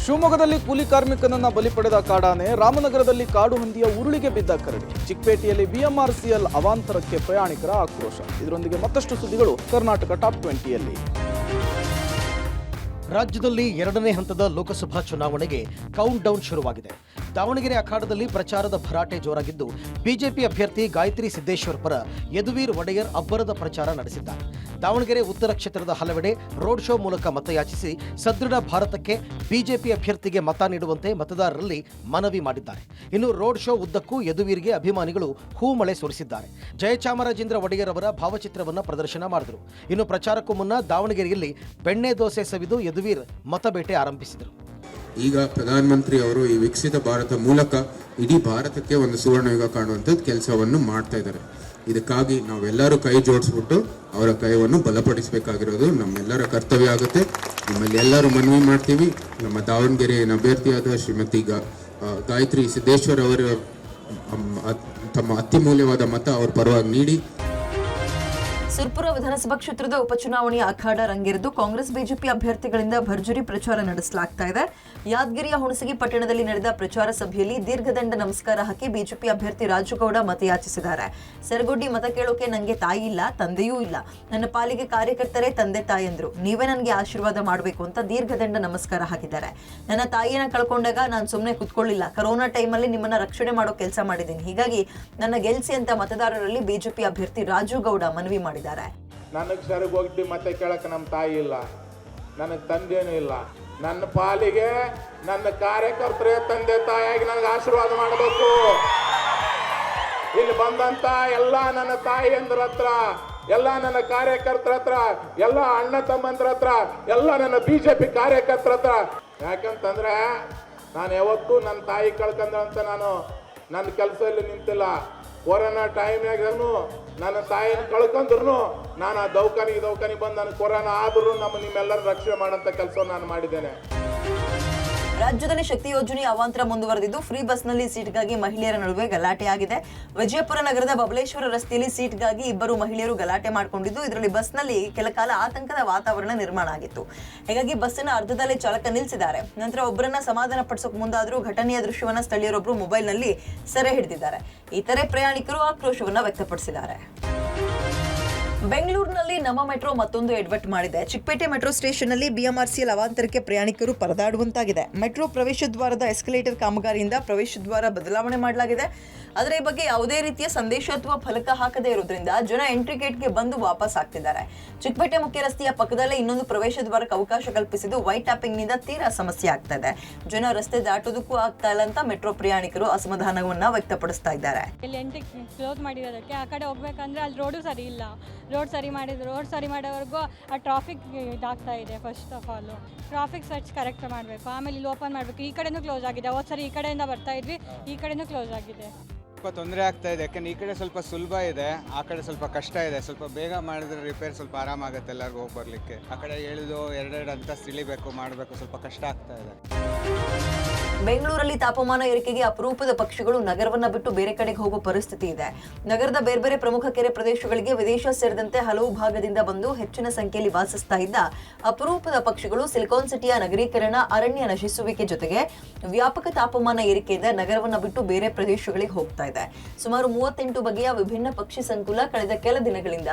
ಶಿವಮೊಗ್ಗದಲ್ಲಿ ಕೂಲಿ ಕಾರ್ಮಿಕನನ್ನ ಬಲಿ ಪಡೆದ ಕಾಡಾನೆ, ರಾಮನಗರದಲ್ಲಿ ಕಾಡು ಹಂದಿಯ ಉರುಳಿಗೆ ಬಿದ್ದ ಕರಡಿ, ಚಿಕ್ಕಪೇಟೆಯಲ್ಲಿ ಬಿಎಂಆರ್ಸಿಎಲ್ ಅವಾಂತರಕ್ಕೆ ಪ್ರಯಾಣಿಕರ ಆಕ್ರೋಶ. ಇದರೊಂದಿಗೆ ಮತ್ತಷ್ಟು ಸುದ್ದಿಗಳು ಕರ್ನಾಟಕ ಟಾಪ್ 20ಯಲ್ಲಿ. ರಾಜ್ಯದಲ್ಲಿ ಎರಡನೇ ಹಂತದ ಲೋಕಸಭಾ ಚುನಾವಣೆಗೆ ಕೌಂಟ್ ಡೌನ್ ಶುರುವಾಗಿದೆ. ದಾವಣಗೆರೆ ಅಖಾಡದಲ್ಲಿ ಪ್ರಚಾರದ ಭರಾಟೆ ಜೋರಾಗಿದ್ದು, ಬಿಜೆಪಿ ಅಭ್ಯರ್ಥಿ ಗಾಯತ್ರಿ ಸಿದ್ದೇಶ್ವರ್ ಪರ ಯದುವೀರ್ ಒಡೆಯರ್ ಅಬ್ಬರದ ಪ್ರಚಾರ ನಡೆಸಿದ್ದಾರೆ. ದಾವಣಗೆರೆ ಉತ್ತರ ಕ್ಷೇತ್ರದ ಹಲವೆಡೆ ರೋಡ್ ಶೋ ಮೂಲಕ ಮತಯಾಚಿಸಿ ಸದೃಢ ಭಾರತಕ್ಕೆ ಬಿಜೆಪಿ ಅಭ್ಯರ್ಥಿಗೆ ಮತ ನೀಡುವಂತೆ ಮತದಾರರಲ್ಲಿ ಮನವಿ ಮಾಡಿದ್ದಾರೆ. ಇನ್ನು ರೋಡ್ ಶೋ ಉದ್ದಕ್ಕೂ ಯದುವೀರ್ಗೆ ಅಭಿಮಾನಿಗಳು ಹೂಮಳೆ ಸುರಿಸಿದ್ದಾರೆ. ಜಯಚಾಮರಾಜೇಂದ್ರ ಒಡೆಯರ್ ಅವರ ಭಾವಚಿತ್ರವನ್ನು ಪ್ರದರ್ಶನ ಮಾಡಿದರು. ಇನ್ನು ಪ್ರಚಾರಕ್ಕೂ ಮುನ್ನ ದಾವಣಗೆರೆಯಲ್ಲಿ ಬೆಣ್ಣೆ ದೋಸೆ ಸವಿದು ಯದುವೀರ್ ಮತಬೇಟೆ ಆರಂಭಿಸಿದರು. ಈಗ ಪ್ರಧಾನಮಂತ್ರಿ ಅವರು ಈ ವಿಕಸಿತ ಭಾರತ ಮೂಲಕ ಇಡೀ ಭಾರತಕ್ಕೆ ಒಂದು ಸುವರ್ಣಯುಗ ಕಾಣುವಂಥದ್ದು ಕೆಲಸವನ್ನು ಮಾಡ್ತಾ ಇದ್ದಾರೆ. ಇದಕ್ಕಾಗಿ ನಾವೆಲ್ಲರೂ ಕೈ ಜೋಡಿಸ್ಬಿಟ್ಟು ಅವರ ಕೈಯನ್ನು ಬಲಪಡಿಸಬೇಕಾಗಿರೋದು ನಮ್ಮೆಲ್ಲರ ಕರ್ತವ್ಯ ಆಗುತ್ತೆ. ನಿಮ್ಮಲ್ಲಿ ಎಲ್ಲರೂ ಮನವಿ ಮಾಡ್ತೀವಿ, ನಮ್ಮ ದಾವಣಗೆರೆಯ ಅಭ್ಯರ್ಥಿಯಾದ ಶ್ರೀಮತಿ ಗಾಯತ್ರಿ ಸಿದ್ದೇಶ್ವರ್ ಅವರು ತಮ್ಮ ಅತ್ಯಮೂಲ್ಯವಾದ ಮತ ಅವರ ಪರವಾಗಿ ನೀಡಿ. ಸುರ್ಪುರ ವಿಧಾನಸಭಾ ಕ್ಷೇತ್ರದ ಉಪಚುನಾವಣೆಯ ಅಖಾಡ ರಂಗೇರಿದ್ದು ಕಾಂಗ್ರೆಸ್ ಬಿಜೆಪಿ ಅಭ್ಯರ್ಥಿಗಳಿಂದ ಭರ್ಜರಿ ಪ್ರಚಾರ ನಡೆಸಲಾಗ್ತಾ ಇದೆ. ಯಾದಗಿರಿಯ ಹುಣಸಗಿ ಪಟ್ಟಣದಲ್ಲಿ ನಡೆದ ಪ್ರಚಾರ ಸಭೆಯಲ್ಲಿ ದೀರ್ಘದಂಡ ನಮಸ್ಕಾರ ಹಾಕಿ ಬಿಜೆಪಿ ಅಭ್ಯರ್ಥಿ ರಾಜುಗೌಡ ಮತಯಾಚಿಸಿದ್ದಾರೆ. ಸರಗುಡ್ಡಿ ಮತ ಕೇಳೋಕೆ ನನಗೆ ತಾಯಿ ಇಲ್ಲ, ತಂದೆಯೂ ಇಲ್ಲ, ನನ್ನ ಪಾಲಿಗೆ ಕಾರ್ಯಕರ್ತರೇ ತಂದೆ ತಾಯಂದ್ರು, ನೀವೇ ನನಗೆ ಆಶೀರ್ವಾದ ಮಾಡಬೇಕು ಅಂತ ದೀರ್ಘದಂಡ ನಮಸ್ಕಾರ ಹಾಕಿದ್ದಾರೆ. ನನ್ನ ತಾಯಿಯನ್ನ ಕಳ್ಕೊಂಡಾಗ ನಾನು ಸುಮ್ಮನೆ ಕುತ್ಕೊಳ್ಳಿಲ್ಲ, ಕರೋನಾ ಟೈಮಲ್ಲಿ ನಿಮ್ಮನ್ನ ರಕ್ಷಣೆ ಮಾಡೋ ಕೆಲಸ ಮಾಡಿದ್ದೀನಿ, ಹೀಗಾಗಿ ನನ್ನ ಗೆಲ್ಸಿ ಅಂತ ಮತದಾರರಲ್ಲಿ ಬಿಜೆಪಿ ಅಭ್ಯರ್ಥಿ ರಾಜುಗೌಡ ಮನವಿ ಮಾಡಿದ್ದಾರೆ. ನನಗೆ ಸರಿಗೋಗಿ ಮತ್ತೆ ಕೇಳಕ್ಕೆ ನಮ್ಮ ತಾಯಿ ಇಲ್ಲ, ನನಗೆ ತಂದೆನೂ ಇಲ್ಲ, ನನ್ನ ಪಾಲಿಗೆ ನನ್ನ ಕಾರ್ಯಕರ್ತರೇ ತಂದೆ ತಾಯಿಯಾಗಿ ನನಗೆ ಆಶೀರ್ವಾದ ಮಾಡಬೇಕು. ಇಲ್ಲಿ ಬಂದಂತ ಎಲ್ಲ ನನ್ನ ತಾಯಿಯಂದ್ರ ಹತ್ರ, ಎಲ್ಲ ನನ್ನ ಕಾರ್ಯಕರ್ತರ ಹತ್ರ, ಎಲ್ಲ ಅಣ್ಣ ತಮ್ಮಂದ್ರ ಹತ್ರ, ಎಲ್ಲ ನನ್ನ ಬಿಜೆಪಿ ಕಾರ್ಯಕರ್ತರ ಹತ್ರ, ಯಾಕಂತಂದ್ರೆ ನಾನು ಯಾವತ್ತೂ ನನ್ನ ತಾಯಿ ಕಳ್ಕೊಂಡ್ರಂತ ನಾನು ನನ್ನ ಕೆಲಸದಲ್ಲಿ ನಿಂತಿಲ್ಲ. ಕೊರೋನಾ ಟೈಮ್ನಾಗೂ ನನ್ನ ತಾಯಿಯನ್ನು ಕಳ್ಕೊಂಡ್ರು ನಾನು ಆ ದೌಖಾನಿಗೆ ಬಂದು ನಾನು ಕೊರೋನಾ ಆದ್ರೂ ನಿಮ್ಮೆಲ್ಲರ ರಕ್ಷಣೆ ಮಾಡೋಂಥ ಕೆಲಸ ನಾನು ಮಾಡಿದ್ದೇನೆ. ರಾಜ್ಯದಲ್ಲಿ ಶಕ್ತಿ ಯೋಜನೆ ಅವಾಂತರ ಮುಂದುವರೆದಿದ್ದು, ಫ್ರೀ ಬಸ್ನಲ್ಲಿ ಸೀಟ್ಗಾಗಿ ಮಹಿಳೆಯರ ನಡುವೆ ಗಲಾಟೆ ಆಗಿದೆ. ವಿಜಯಪುರ ನಗರದ ಬಬಲೇಶ್ವರ ರಸ್ತೆಯಲ್ಲಿ ಸೀಟ್ಗಾಗಿ ಇಬ್ಬರು ಮಹಿಳೆಯರು ಗಲಾಟೆ ಮಾಡಿಕೊಂಡಿದ್ದು, ಇದರಲ್ಲಿ ಬಸ್ನಲ್ಲಿ ಕೆಲಕಾಲ ಆತಂಕದ ವಾತಾವರಣ ನಿರ್ಮಾಣ ಆಗಿತ್ತು. ಹೀಗಾಗಿ ಬಸ್ಸಿನ ಅರ್ಧದಲ್ಲೇ ಚಾಲಕ ನಿಲ್ಲಿಸಿದ್ದಾರೆ. ನಂತರ ಒಬ್ಬರನ್ನ ಸಮಾಧಾನ ಪಡಿಸೋಕೆ ಮುಂದಾದರೂ ಘಟನೆಯ ದೃಶ್ಯವನ್ನ ಸ್ಥಳೀಯರೊಬ್ಬರು ಮೊಬೈಲ್ನಲ್ಲಿ ಸೆರೆ ಹಿಡಿದಿದ್ದಾರೆ. ಇತರೆ ಪ್ರಯಾಣಿಕರು ಆಕ್ರೋಶವನ್ನ ವ್ಯಕ್ತಪಡಿಸಿದ್ದಾರೆ. ಬೆಂಗಳೂರಿನಲ್ಲಿ ನಮ್ಮ ಮೆಟ್ರೋ ಮತ್ತೊಂದು ಎಡವಟ್ಟು ಮಾಡಿದೆ. ಚಿಕ್ಕಪೇಟೆ ಮೆಟ್ರೋ ಸ್ಟೇಷನ್ನಲ್ಲಿ ಬಿಎಂಆರ್ಸಿಎಲ್ ಅವಾಂತರಕ್ಕೆ ಪ್ರಯಾಣಿಕರು ಪರದಾಡುವಂತಾಗಿದೆ. ಮೆಟ್ರೋ ಪ್ರವೇಶ ದ್ವಾರದ ಎಸ್ಕಲೇಟರ್ ಕಾಮಗಾರಿಯಿಂದ ಪ್ರವೇಶ ದ್ವಾರ ಬದಲಾವಣೆ ಮಾಡಲಾಗಿದೆ. ಆದರೆ ಈ ಬಗ್ಗೆ ಯಾವುದೇ ರೀತಿಯ ಸಂದೇಶ ಅಥವಾ ಫಲಕ ಹಾಕದೇ ಇರೋದ್ರಿಂದ ಜನ ಎಂಟ್ರಿ ಗೇಟ್ಗೆ ಬಂದು ವಾಪಸ್ ಆಗ್ತಿದ್ದಾರೆ. ಚಿಕ್ಕಪೇಟೆ ಮುಖ್ಯ ರಸ್ತೆಯ ಪಕ್ಕದಲ್ಲೇ ಇನ್ನೊಂದು ಪ್ರವೇಶ ದ್ವಾರಕ್ಕೆ ಅವಕಾಶ ಕಲ್ಪಿಸಿದ್ದು ವೈಟ್ ಟ್ಯಾಪಿಂಗ್ ನಿಂದ ತೀರಾ ಸಮಸ್ಯೆ ಆಗ್ತಾ ಇದೆ. ಜನ ರಸ್ತೆ ದಾಟೋದಕ್ಕೂ ಆಗ್ತಾ ಇಲ್ಲ ಅಂತ ಮೆಟ್ರೋ ಪ್ರಯಾಣಿಕರು ಅಸಮಾಧಾನವನ್ನ ವ್ಯಕ್ತಪಡಿಸ್ತಾ ಇದ್ದಾರೆ. ಇಲ್ಲಿ ಎಂಟ್ರಿ ಕ್ಲೋಸ್ ಮಾಡಿರೋದಕ್ಕೆ ಆ ಕಡೆ ಹೋಗ್ಬೇಕಂದ್ರೆ ಅಲ್ಲಿ ರೋಡು ಸರಿ ಇಲ್ಲ. ರೋಡ್ ಸರಿ ಮಾಡೋವರೆಗೂ ಆ ಟ್ರಾಫಿಕ್ ಇದಾಗ್ತಾ ಇದೆ. First of all traffic search correct ಮಾಡಬೇಕು, ಆಮೇಲೆ ಇಲ್ಲಿ ಓಪನ್ ಮಾಡಬೇಕು. ಈ ಕಡೆನೂ ಕ್ಲೋಸ್ ಆಗಿದೆ. ಅವತ್ತು ಸರಿ ಈ ಕಡೆಯಿಂದ ಬರ್ತಾ ಇದ್ವಿ, ಈ ಕಡೆನೂ ಕ್ಲೋಸ್ ಆಗಿದೆ. ಸ್ವಲ್ಪ ತೊಂದರೆ ಆಗ್ತಾ ಇದೆ, ಯಾಕಂದ್ರೆ ಈ ಕಡೆ ಸ್ವಲ್ಪ ಸುಲಭ ಇದೆ, ಆ ಕಡೆ ಸ್ವಲ್ಪ ಕಷ್ಟ ಇದೆ. ಸ್ವಲ್ಪ ಬೇಗ ಮಾಡಿದ್ರೆ ರಿಪೇರ್ ಸ್ವಲ್ಪ ಆರಾಮಾಗುತ್ತೆ ಎಲ್ಲರಿಗೂ ಹೋಗಿ ಬರಲಿಕ್ಕೆ. ಆ ಕಡೆ ಎಳೆದು ಎರಡೆರಡು ಅಂತಸ್ತು ಇಳಿಬೇಕು, ಮಾಡಬೇಕು, ಸ್ವಲ್ಪ ಕಷ್ಟ ಆಗ್ತಾ ಇದೆ. ಬೆಂಗಳೂರಲ್ಲಿ ತಾಪಮಾನ ಏರಿಕೆಗೆ ಅಪರೂಪದ ಪಕ್ಷಿಗಳು ನಗರವನ್ನ ಬಿಟ್ಟು ಬೇರೆ ಕಡೆಗೆ ಹೋಗುವ ಪರಿಸ್ಥಿತಿ ಇದೆ. ನಗರದ ಬೇರೆ ಬೇರೆ ಪ್ರಮುಖ ಕೆರೆ ಪ್ರದೇಶಗಳಿಗೆ ವಿದೇಶ ಸೇರಿದಂತೆ ಹಲವು ಭಾಗದಿಂದ ಬಂದು ಹೆಚ್ಚಿನ ಸಂಖ್ಯೆಯಲ್ಲಿ ವಾಸಿಸ್ತಾ ಇದ್ದ ಅಪರೂಪದ ಪಕ್ಷಿಗಳು ಸಿಲಿಕಾನ್ ಸಿಟಿಯ ನಗರೀಕರಣ, ಅರಣ್ಯ ನಶಿಸುವಿಕೆ ಜೊತೆಗೆ ವ್ಯಾಪಕ ತಾಪಮಾನ ಏರಿಕೆಯಿಂದ ನಗರವನ್ನ ಬಿಟ್ಟು ಬೇರೆ ಪ್ರದೇಶಗಳಿಗೆ ಹೋಗ್ತಾ ಇದೆ. ಸುಮಾರು 38 ಬಗೆಯ ವಿಭಿನ್ನ ಪಕ್ಷಿ ಸಂಕುಲ ಕಳೆದ ಕೆಲ ದಿನಗಳಿಂದ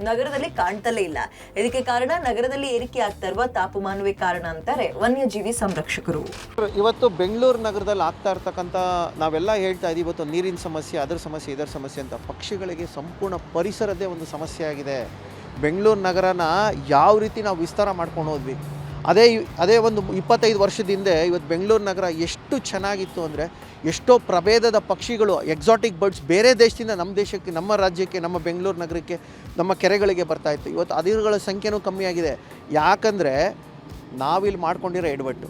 ನಗರದಲ್ಲಿ ಕಾಣ್ತಲೇ ಇಲ್ಲ. ಇದಕ್ಕೆ ಕಾರಣ ನಗರದಲ್ಲಿ ಏರಿಕೆ ಆಗ್ತಾ ಇರುವ ತಾಪಮಾನವೇ ಕಾರಣ ಅಂತಾರೆ ವನ್ಯಜೀವಿ ಸಂರಕ್ಷಕರು. ಇವತ್ತು ಬೆಂಗಳೂರು ನಗರದಲ್ಲಿ ಆಗ್ತಾ ಇರ್ತಕ್ಕಂಥ ನಾವೆಲ್ಲ ಹೇಳ್ತಾ ಇದ್ದೀವಿ, ಇವತ್ತು ನೀರಿನ ಸಮಸ್ಯೆ, ಅದರ ಸಮಸ್ಯೆ, ಇದರ ಸಮಸ್ಯೆ ಅಂತ. ಪಕ್ಷಿಗಳಿಗೆ ಸಂಪೂರ್ಣ ಪರಿಸರದೇ ಒಂದು ಸಮಸ್ಯೆ ಆಗಿದೆ. ಬೆಂಗಳೂರು ನಗರನ ಯಾವ ರೀತಿ ನಾವು ವಿಸ್ತಾರ ಮಾಡ್ಕೊಂಡು ಹೋದ್ವಿ, ಅದೇ ಒಂದು 25 ವರ್ಷದ ಹಿಂದೆ ಇವತ್ತು ಬೆಂಗಳೂರು ನಗರ ಎಷ್ಟು ಚೆನ್ನಾಗಿತ್ತು ಅಂದರೆ, ಎಷ್ಟೋ ಪ್ರಭೇದದ ಪಕ್ಷಿಗಳು, ಎಕ್ಸಾಟಿಕ್ ಬರ್ಡ್ಸ್ ಬೇರೆ ದೇಶದಿಂದ ನಮ್ಮ ದೇಶಕ್ಕೆ, ನಮ್ಮ ರಾಜ್ಯಕ್ಕೆ, ನಮ್ಮ ಬೆಂಗಳೂರು ನಗರಕ್ಕೆ, ನಮ್ಮ ಕೆರೆಗಳಿಗೆ ಬರ್ತಾಯಿತ್ತು. ಇವತ್ತು ಅದಿರುಗಳ ಸಂಖ್ಯೆನೂ ಕಮ್ಮಿ ಆಗಿದೆ. ಯಾಕಂದರೆ ನಾವಿಲ್ಲಿ ಮಾಡ್ಕೊಂಡಿರೋ ಎಡವಟ್ಟು.